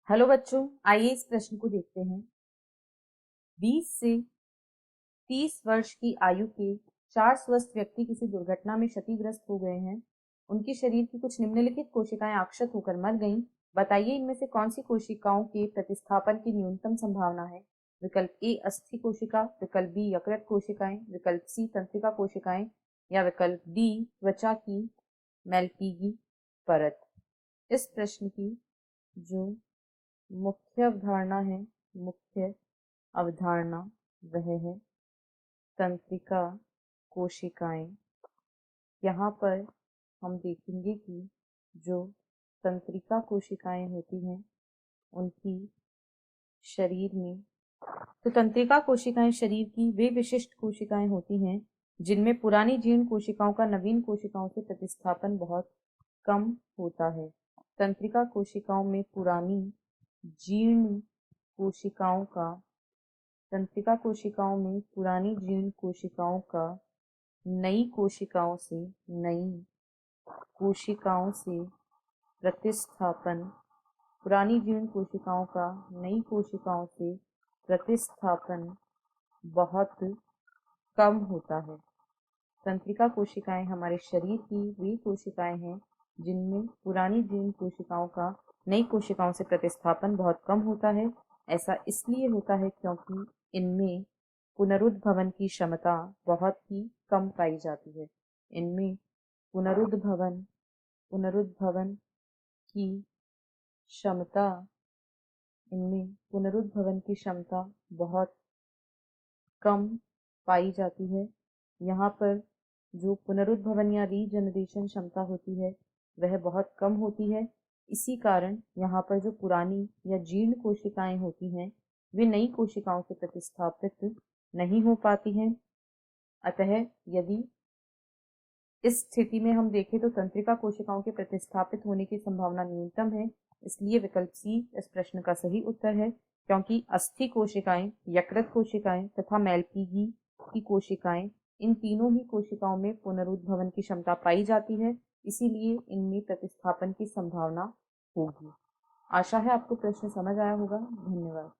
Hello बच्चों, आइए इस प्रश्न को देखते हैं। 20 से 30 वर्ष की आयु के 4 स्वस्थ व्यक्ति किसी दुर्घटना में क्षतिग्रस्त हो गए हैं। उनके शरीर की कुछ निम्नलिखित कोशिकाएं अक्षत होकर मर गईं। बताइए इनमें से कौन सी कोशिकाओं के प्रतिस्थापन की न्यूनतम संभावना है। विकल्प ए अस्थि कोशिका, विकल्प बी यकृत कोशिकाएं, विकल्प सी तंत्रिका कोशिकाएं या विकल्प डी त्वचा की मैल्पीगी परत। इस प्रश्न की जो मुख्य अवधारणा वह है तंत्रिका कोशिकाएं। यहाँ पर हम देखेंगे कि जो तंत्रिका कोशिकाएं होती हैं उनकी शरीर में तंत्रिका कोशिकाएं शरीर की वे विशिष्ट कोशिकाएं होती हैं जिनमें पुरानी जीर्ण कोशिकाओं का नवीन कोशिकाओं से प्रतिस्थापन बहुत कम होता है। तंत्रिका कोशिकाओं में पुरानी जीर्ण कोशिकाओं का तंत्रिका कोशिकाओं में पुरानी जीर्ण कोशिकाओं का नई कोशिकाओं से प्रतिस्थापन पुरानी जीर्ण कोशिकाओं का नई कोशिकाओं से प्रतिस्थापन बहुत कम होता है। तंत्रिका कोशिकाएं हमारे शरीर की वे कोशिकाएं हैं जिनमें पुरानी जीर्ण कोशिकाओं का नई कोशिकाओं से प्रतिस्थापन बहुत कम होता है। ऐसा इसलिए होता है क्योंकि इनमें पुनरुद्भवन की क्षमता बहुत ही कम पाई जाती है। इनमें पुनरुद्भवन की क्षमता बहुत कम पाई जाती है। यहाँ पर जो पुनरुद्भवन या रीजनरेशन क्षमता होती है वह बहुत कम होती है। इसी कारण यहाँ पर जो पुरानी या जीर्ण कोशिकाएं होती हैं वे नई कोशिकाओं से प्रतिस्थापित नहीं हो पाती हैं। अतः यदि इस स्थिति में हम देखें तो तंत्रिका कोशिकाओं के प्रतिस्थापित होने की संभावना न्यूनतम है। इसलिए विकल्प सी इस प्रश्न का सही उत्तर है, क्योंकि अस्थि कोशिकाएं, यकृत कोशिकाएं तथा मैल्पीगी की कोशिकाएं, इन तीनों ही कोशिकाओं में पुनरुद्भवन की क्षमता पाई जाती है, इसीलिए इनमें प्रतिस्थापन की संभावना होगी। आशा है आपको प्रश्न समझ आया होगा। धन्यवाद।